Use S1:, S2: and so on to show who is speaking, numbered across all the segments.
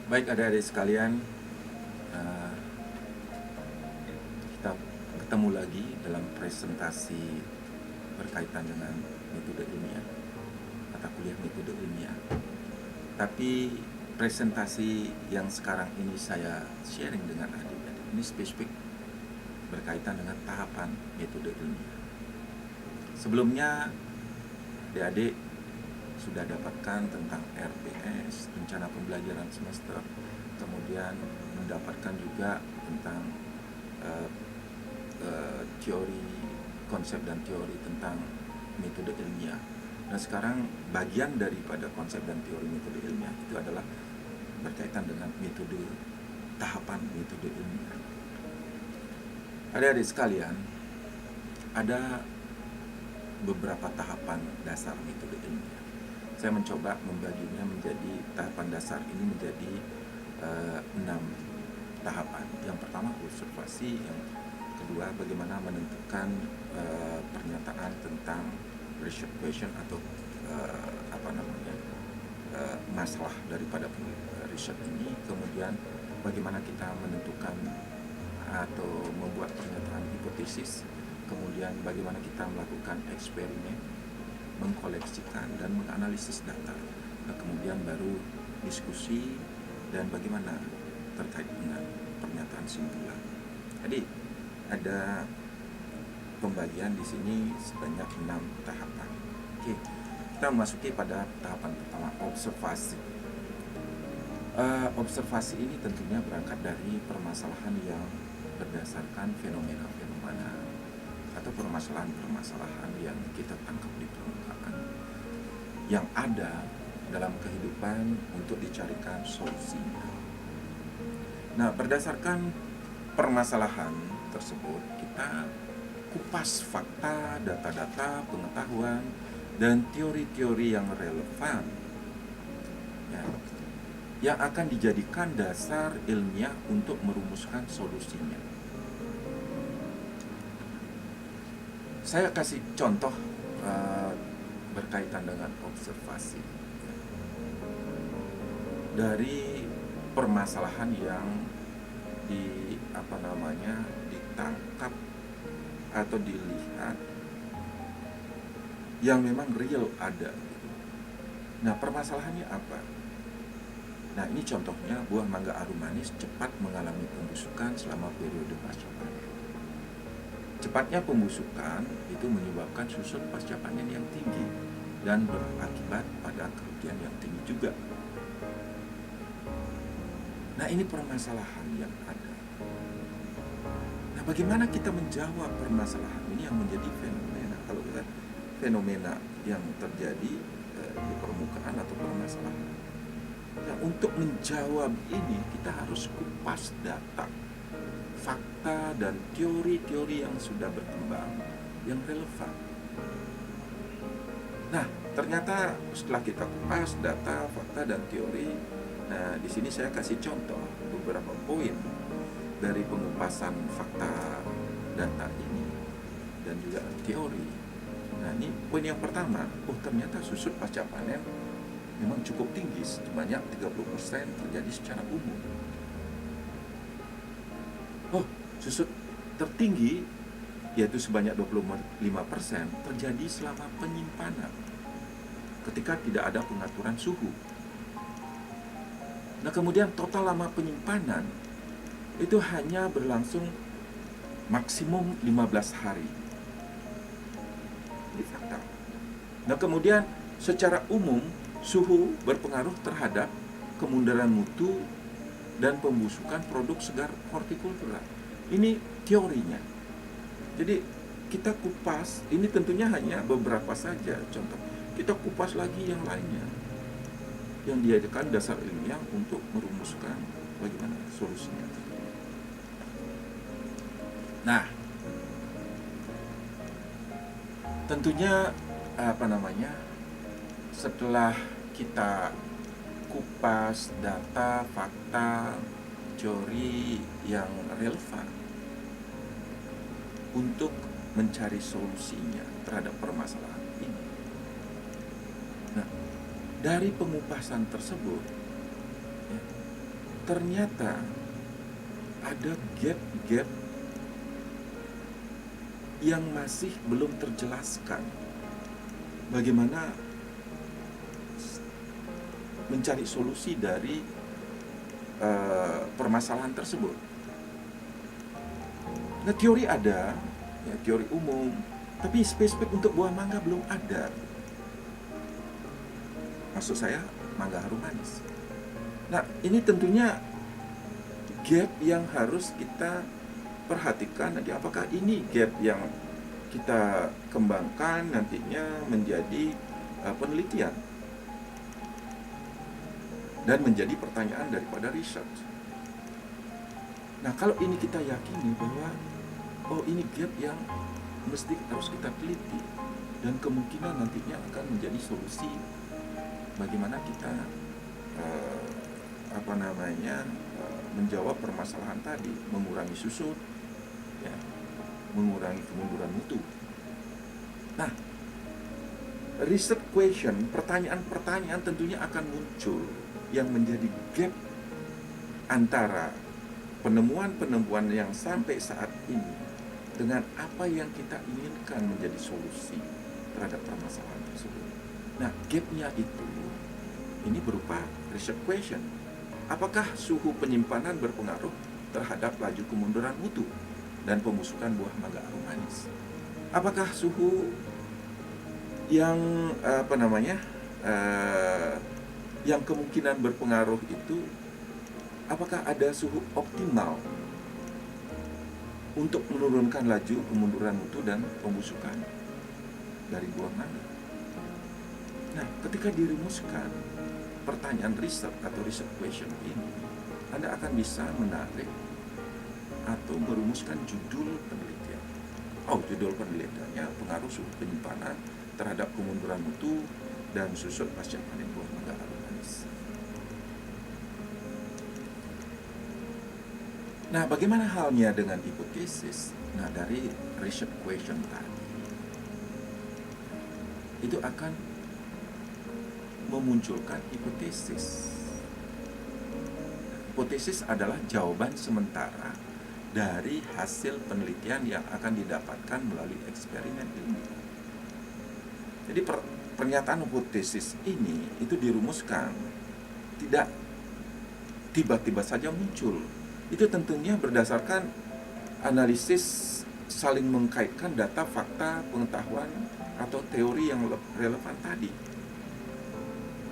S1: Baik adik-adik sekalian, eh, kita ketemu lagi dalam presentasi berkaitan dengan metode ilmiah, mata kuliah metode ilmiah. Tapi presentasi yang sekarang ini saya sharing dengan adik-adik ini spesifik berkaitan dengan tahapan metode ilmiah. Sebelumnya adik-adik sudah dapatkan tentang RPS, rencana pembelajaran semester, kemudian mendapatkan juga tentang teori, konsep dan teori tentang metode ilmiah. Nah sekarang bagian daripada konsep dan teori metode ilmiah itu adalah berkaitan dengan metode, tahapan metode ilmiah. Adik-adik sekalian, ada beberapa tahapan dasar metode ilmiah. Saya mencoba membaginya menjadi tahapan dasar ini menjadi 6 tahapan. Yang pertama observasi, yang kedua bagaimana menentukan pernyataan tentang research question atau masalah daripada riset ini, kemudian bagaimana kita menentukan atau membuat pernyataan hipotesis, kemudian bagaimana kita melakukan eksperimen, mengkoleksikan dan menganalisis data. Nah, kemudian baru diskusi dan bagaimana terkait dengan pernyataan simpulan. Jadi ada pembagian di sini sebanyak 6 tahapan. Oke, kita memasuki pada tahapan pertama, observasi. Observasi ini tentunya berangkat dari permasalahan yang berdasarkan fenomena-fenomena atau permasalahan-permasalahan yang kita tangkap di permukaan yang ada dalam kehidupan untuk dicarikan solusinya. Nah, berdasarkan permasalahan tersebut kita kupas fakta, data-data, pengetahuan, dan teori-teori yang relevan ya, yang akan dijadikan dasar ilmiah untuk merumuskan solusinya. Saya kasih contoh berkaitan dengan observasi dari permasalahan yang ditangkap atau dilihat yang memang real ada. Nah, permasalahannya apa? Nah, ini contohnya buah mangga arum manis cepat mengalami pembusukan selama periode pasca panen. Cepatnya pembusukan itu menyebabkan susun pasca panen yang tinggi dan berakibat pada kerugian yang tinggi juga. Nah, ini permasalahan yang ada. Nah, bagaimana kita menjawab permasalahan ini yang menjadi fenomena? Kalau kita fenomena yang terjadi di permukaan atau permasalahan. Nah, untuk menjawab ini kita harus kupas data, fakta, dan teori-teori yang sudah berkembang yang relevan. Nah, ternyata setelah kita kupas data, fakta, dan teori, nah di sini saya kasih contoh beberapa poin dari pengupasan fakta data ini dan juga teori. Nah, ini poin yang pertama, ternyata susut pasca panen memang cukup tinggi, sebanyak 30% terjadi secara umum. Susut tertinggi yaitu sebanyak 25% terjadi selama penyimpanan ketika tidak ada pengaturan suhu. Nah, kemudian total lama penyimpanan itu hanya berlangsung maksimum 15 hari. Ini fakta. Nah, kemudian secara umum suhu berpengaruh terhadap kemunduran mutu dan pembusukan produk segar hortikultura. Ini teorinya. Jadi kita kupas, ini tentunya hanya beberapa saja contoh. Kita kupas lagi yang lainnya yang dijadikan dasar ilmiah untuk merumuskan bagaimana solusinya. Nah, tentunya setelah kita kupas data, fakta, teori yang relevan untuk mencari solusinya terhadap permasalahan ini. Nah, dari pengupasan tersebut ya, ternyata ada gap-gap yang masih belum terjelaskan. Bagaimana mencari solusi dari permasalahan tersebut. Nah, teori ada, ya, teori umum, tapi spesifik untuk buah mangga belum ada. Maksud saya, mangga harum manis. Nah, ini tentunya gap yang harus kita perhatikan nanti, apakah ini gap yang kita kembangkan nantinya menjadi penelitian dan menjadi pertanyaan daripada research. Nah, kalau ini kita yakini bahwa ini gap yang mesti harus kita teliti dan kemungkinan nantinya akan menjadi solusi bagaimana kita menjawab permasalahan tadi, mengurangi susut, ya, mengurangi kemunduran mutu. Nah, research question, pertanyaan-pertanyaan tentunya akan muncul yang menjadi gap antara penemuan-penemuan yang sampai saat ini dengan apa yang kita inginkan menjadi solusi terhadap permasalahan tersebut. Nah, gapnya itu ini berupa research question. Apakah suhu penyimpanan berpengaruh terhadap laju kemunduran mutu dan pembusukan buah mangga harum manis? Apakah suhu yang yang kemungkinan berpengaruh itu, apakah ada suhu optimal untuk menurunkan laju kemunduran mutu dan pembusukan dari buah mangga? Nah, ketika dirumuskan pertanyaan riset atau research question ini, Anda akan bisa menarik atau merumuskan judul penelitian. Judul penelitiannya pengaruh suhu penyimpanan terhadap kemunduran mutu dan susut pasca panen buah mangga harum manis. Nah, bagaimana halnya dengan hipotesis? Nah, dari research question tadi, itu akan memunculkan hipotesis. Hipotesis adalah jawaban sementara dari hasil penelitian yang akan didapatkan melalui eksperimen ilmiah. Jadi pernyataan hipotesis ini itu dirumuskan, tidak tiba-tiba saja muncul. Itu tentunya berdasarkan analisis saling mengkaitkan data, fakta, pengetahuan, atau teori yang relevan tadi.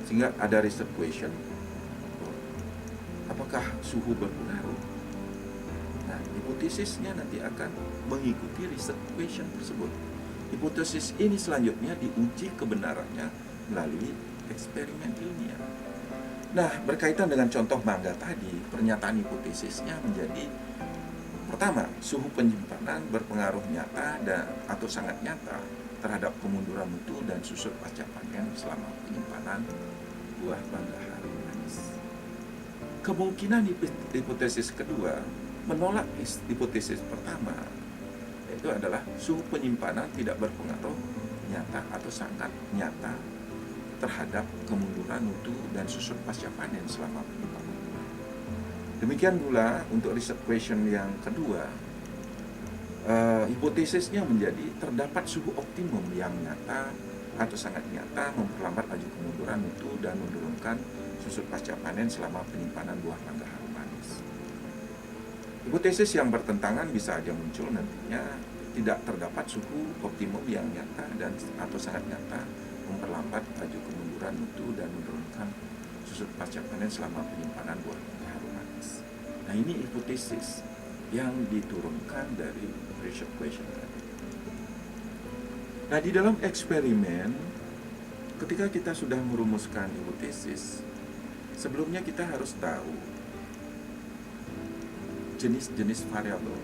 S1: Sehingga ada research question, apakah suhu berpengaruh? Nah, hipotesisnya nanti akan mengikuti research question tersebut. Hipotesis ini selanjutnya diuji kebenarannya melalui eksperimen ilmiah. Nah, berkaitan dengan contoh mangga tadi, pernyataan hipotesisnya menjadi pertama, suhu penyimpanan berpengaruh nyata atau sangat nyata terhadap kemunduran mutu dan susut pasca panen selama penyimpanan buah mangga harum manis. Kemungkinan hipotesis kedua menolak hipotesis pertama, yaitu adalah suhu penyimpanan tidak berpengaruh nyata atau sangat nyata terhadap kemunduran mutu dan susut pasca panen selama penyimpanan. Demikian pula untuk research question yang kedua, hipotesisnya menjadi terdapat suhu optimum yang nyata atau sangat nyata memperlambat laju kemunduran mutu dan menurunkan susut pasca panen selama penyimpanan buah mangga harum manis. Hipotesis yang bertentangan bisa saja muncul nantinya tidak terdapat suhu optimum yang nyata dan atau sangat nyata memperlambat laju kemunduran mutu dan menurunkan susut pasca panen selama penyimpanan buah mangga harum manis. Nah, ini hipotesis yang diturunkan dari research question tadi. Nah, di dalam eksperimen, ketika kita sudah merumuskan hipotesis, sebelumnya kita harus tahu jenis-jenis variabel.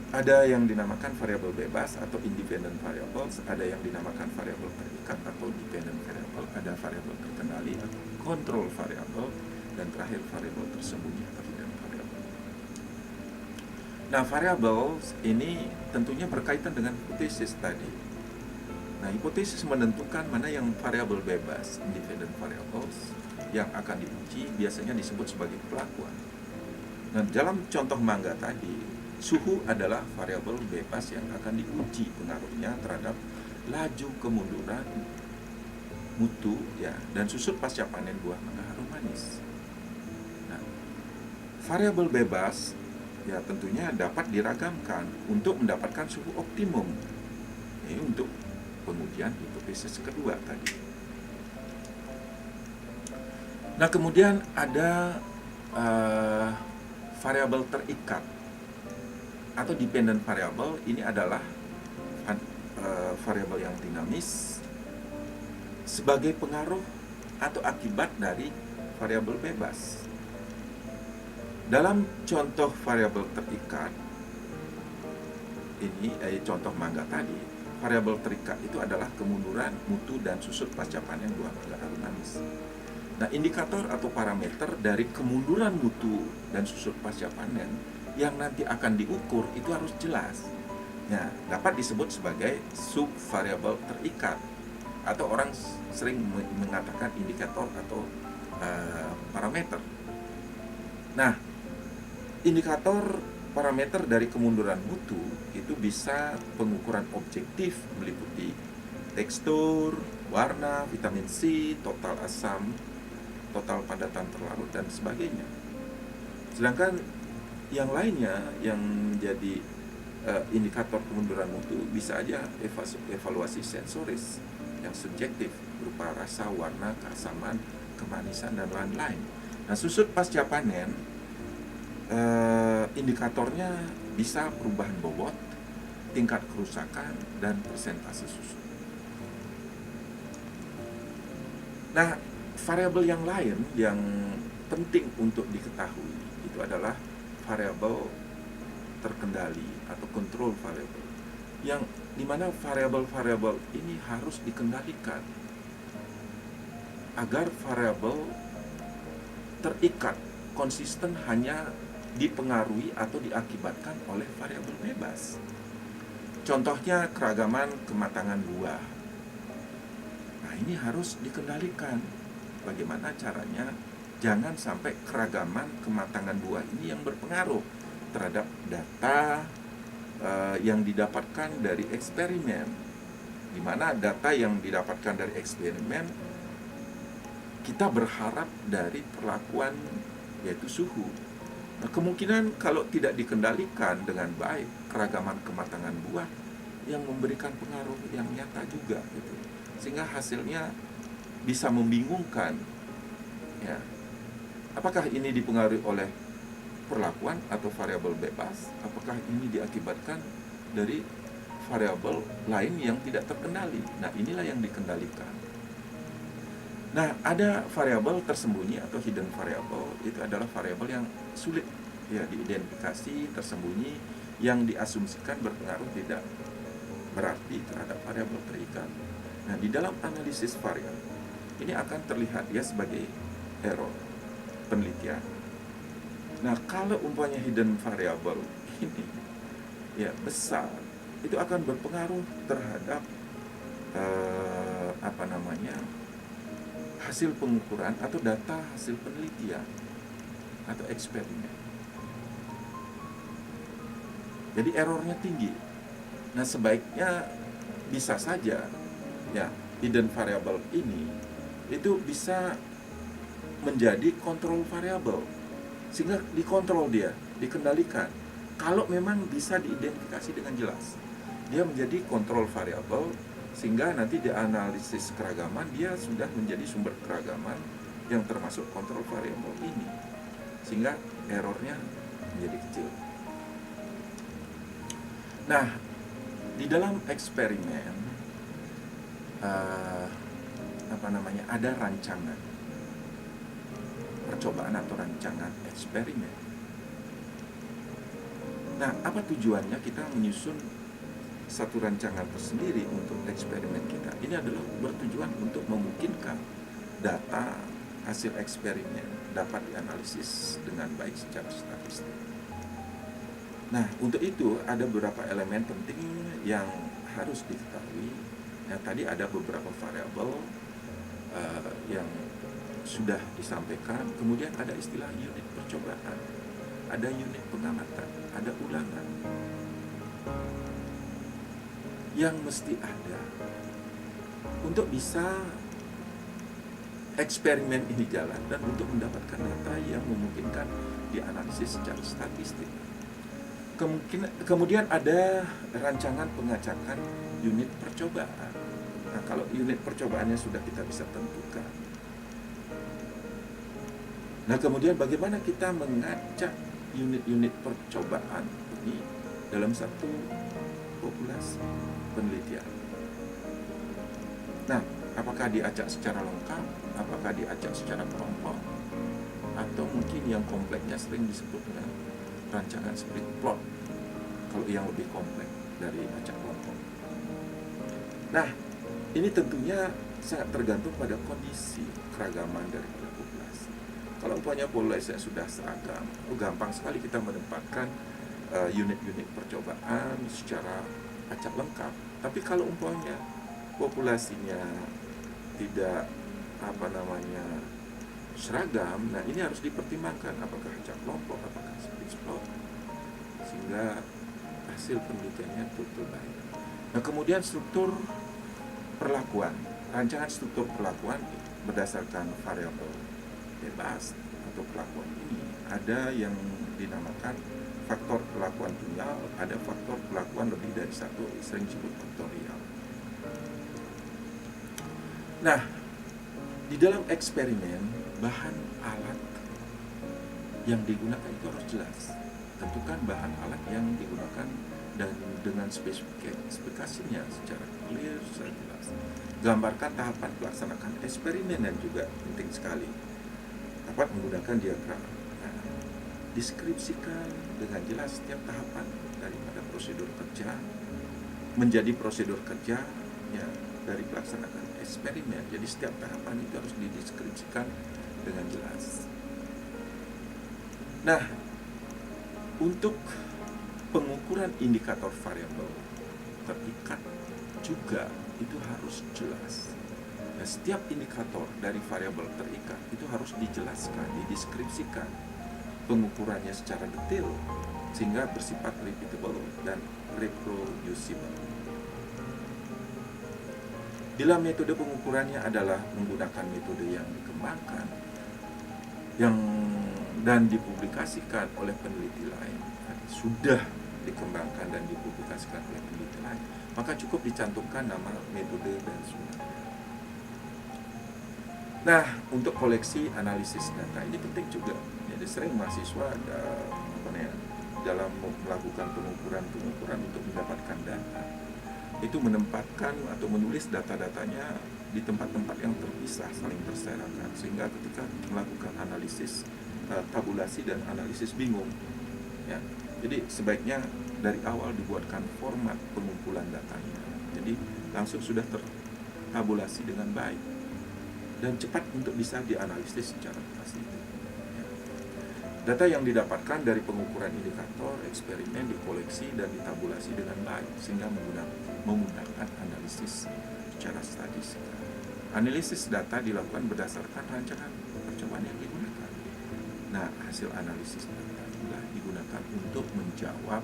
S1: Ada yang dinamakan variabel bebas atau independent variables, ada yang dinamakan variabel terikat atau dependent variable, ada variabel terkendali atau control variable, dan terakhir variabel tersembunyi atau hidden variable. Nah, variabel ini tentunya berkaitan dengan hipotesis tadi. Nah, hipotesis menentukan mana yang variabel bebas, independent variables, yang akan diuji biasanya disebut sebagai perlakuan. Nah, dalam contoh mangga tadi, suhu adalah variabel bebas yang akan diuji pengaruhnya terhadap laju kemunduran mutu ya dan susut pasca panen buah mangga harum manis. Nah, variabel bebas ya tentunya dapat diragamkan untuk mendapatkan suhu optimum. Ini untuk pengujian hipotesis kedua tadi. Nah, kemudian ada variabel terikat atau dependent variable. Ini adalah variabel yang dinamis sebagai pengaruh atau akibat dari variabel bebas. Dalam contoh variabel terikat ini, contoh mangga tadi, variabel terikat itu adalah kemunduran mutu dan susut pasca panen buah mangga harum manis. Nah, indikator atau parameter dari kemunduran mutu dan susut pasca panen yang nanti akan diukur itu harus jelas. Nah, dapat disebut sebagai subvariabel terikat, atau orang sering mengatakan indikator atau parameter. Nah, indikator parameter dari kemunduran mutu itu bisa pengukuran objektif meliputi tekstur, warna, vitamin C, total asam, total padatan terlarut, dan sebagainya. Sedangkan yang lainnya yang menjadi indikator kemunduran mutu bisa aja evaluasi sensoris yang subjektif berupa rasa, warna, keasaman, kemanisan, dan lain-lain. Nah, susut pasca panen indikatornya bisa perubahan bobot, tingkat kerusakan, dan persentase susu. Nah, variabel yang lain yang penting untuk diketahui itu adalah variabel terkendali atau control variable, yang dimana variabel-variabel ini harus dikendalikan agar variabel terikat konsisten hanya dipengaruhi atau diakibatkan oleh variabel bebas. Contohnya keragaman kematangan buah. Nah, ini harus dikendalikan. Bagaimana caranya? Jangan sampai keragaman kematangan buah ini yang berpengaruh terhadap data yang didapatkan dari eksperimen, di mana data yang didapatkan dari eksperimen kita berharap dari perlakuan yaitu suhu. Nah, kemungkinan kalau tidak dikendalikan dengan baik keragaman kematangan buah yang memberikan pengaruh yang nyata juga gitu. Sehingga hasilnya bisa membingungkan ya. Apakah ini dipengaruhi oleh perlakuan atau variabel bebas? Apakah ini diakibatkan dari variabel lain yang tidak terkendali? Nah, inilah yang dikendalikan. Nah, ada variabel tersembunyi atau hidden variable. Itu adalah variabel yang sulit ya diidentifikasi, tersembunyi, yang diasumsikan berpengaruh tidak berarti terhadap variabel terikat. Nah, di dalam analisis varian ini akan terlihat dia sebagai error penelitian. Nah, kalau umpamanya hidden variable ini ya besar, itu akan berpengaruh terhadap hasil pengukuran atau data hasil penelitian atau eksperimen. Jadi errornya tinggi. Nah, sebaiknya bisa saja ya hidden variable ini itu bisa menjadi kontrol variabel, sehingga dikontrol dia, dikendalikan. Kalau memang bisa diidentifikasi dengan jelas, dia menjadi kontrol variabel, sehingga nanti di analisis keragaman dia sudah menjadi sumber keragaman yang termasuk kontrol variabel ini, sehingga errornya menjadi kecil. Nah, di dalam eksperimen ada rancangan percobaan atau rancangan eksperimen. Nah, apa tujuannya kita menyusun satu rancangan tersendiri untuk eksperimen kita? Ini adalah bertujuan untuk memungkinkan data hasil eksperimen dapat dianalisis dengan baik secara statistik. Nah, untuk itu ada beberapa elemen penting yang harus diketahui Nah, tadi ada beberapa variabel yang sudah disampaikan. Kemudian ada istilah unit percobaan, ada unit pengamatan, ada ulangan yang mesti ada untuk bisa eksperimen ini jalan dan untuk mendapatkan data yang memungkinkan dianalisis secara statistik. Kemudian ada rancangan pengacakan unit percobaan. Nah, kalau unit percobaannya sudah kita bisa tentukan. Nah, kemudian bagaimana kita mengacak unit-unit percobaan ini dalam satu populasi penelitian. Nah, apakah diacak secara lengkap, apakah diacak secara kelompok, atau mungkin yang kompleksnya sering disebut dengan rancangan split plot, kalau yang lebih kompleks dari acak kelompok. Nah, ini tentunya sangat tergantung pada kondisi keragaman daripada populasi. Kalau umpamanya populasi yang sudah seragam, gampang sekali kita menempatkan unit-unit percobaan secara acak lengkap. Tapi kalau umpamanya populasinya tidak seragam, nah ini harus dipertimbangkan apakah acak kelompok, apakah split plot, sehingga hasil penelitiannya betul baik. Nah, kemudian struktur perlakuan, rancangan struktur perlakuan berdasarkan variabel bebas atau perlakuan ini ada yang dinamakan faktor perlakuan tunggal, ada faktor perlakuan lebih dari satu, sering disebut faktorial. Nah, di dalam eksperimen bahan alat yang digunakan itu harus jelas. Tentukan bahan alat yang digunakan dan dengan spesifikasinya secara clear, secara jelas. Gambarkan tahapan pelaksanaan eksperimen dan juga penting sekali dapat menggunakan diagram. Nah, deskripsikan dengan jelas setiap tahapan daripada prosedur kerja menjadi prosedur kerja ya, dari pelaksanaan eksperimen. Jadi setiap tahapan itu harus dideskripsikan dengan jelas. Nah, untuk pengukuran indikator variabel terikat juga itu harus jelas. Nah, setiap indikator dari variabel terikat itu harus dijelaskan, dideskripsikan pengukurannya secara detail sehingga bersifat repeatable dan reproducible. Bila metode pengukurannya adalah menggunakan metode yang dikembangkan dan dipublikasikan oleh peneliti lain, sudah dikembangkan dan dipublikasikan oleh peneliti lain, maka cukup dicantumkan nama metode dan sumber. Nah, untuk koleksi analisis data ini penting juga. Jadi sering mahasiswa dalam melakukan pengukuran untuk mendapatkan data itu menempatkan atau menulis data-datanya di tempat-tempat yang terpisah, saling berserakan, sehingga ketika melakukan analisis tabulasi dan analisis bingung ya. Jadi sebaiknya dari awal dibuatkan format pengumpulan datanya, jadi langsung sudah tertabulasi dengan baik dan cepat untuk bisa dianalisis secara pasti ya. Data yang didapatkan dari pengukuran indikator eksperimen dikoleksi dan ditabulasi dengan baik sehingga menggunakan analisis secara statistik. Analisis data dilakukan berdasarkan rancangan percobaan yang digunakan. Nah, hasil analisis data inilah digunakan untuk menjawab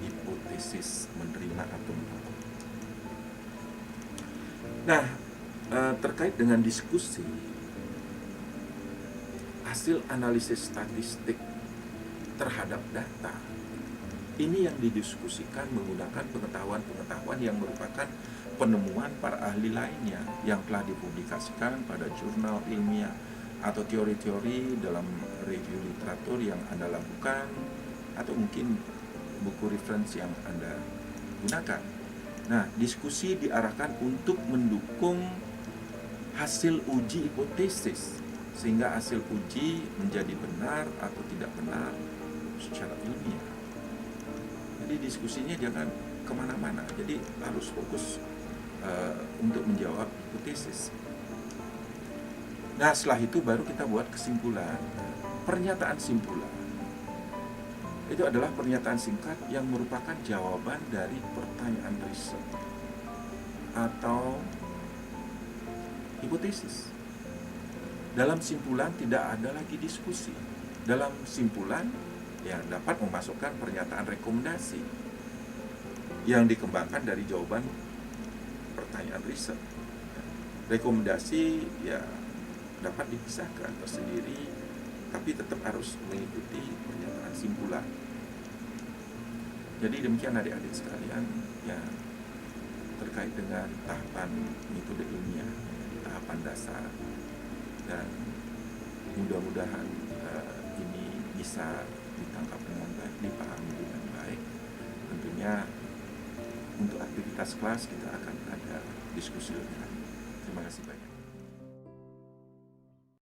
S1: hipotesis, menerima atau menolak. Nah, terkait dengan diskusi hasil analisis statistik terhadap data, ini yang didiskusikan menggunakan pengetahuan-pengetahuan yang merupakan penemuan para ahli lainnya yang telah dipublikasikan pada jurnal ilmiah atau teori-teori dalam review literatur yang Anda lakukan, atau mungkin buku referensi yang Anda gunakan. Nah, diskusi diarahkan untuk mendukung hasil uji hipotesis sehingga hasil uji menjadi benar atau tidak benar secara ilmiah. Jadi diskusinya jangan kemana-mana, jadi harus fokus untuk menjawab hipotesis. Nah, setelah itu baru kita buat kesimpulan. Pernyataan simpulan itu adalah pernyataan singkat yang merupakan jawaban dari pertanyaan riset atau hipotesis. Dalam simpulan tidak ada lagi diskusi. Dalam simpulan yang dapat memasukkan pernyataan rekomendasi yang dikembangkan dari jawaban pertanyaan riset. Rekomendasi ya dapat dipisahkan tersendiri, tapi tetap harus mengikuti pernyataan simpulan. Jadi demikian adik-adik sekalian ya, terkait dengan tahapan metode ilmiah, tahapan dasar, dan mudah-mudahan ini bisa ditangkap dengan baik, dipahami dengan baik. Tentunya untuk aktivitas kelas kita akan ada diskusi lebih lanjut. Terima kasih banyak.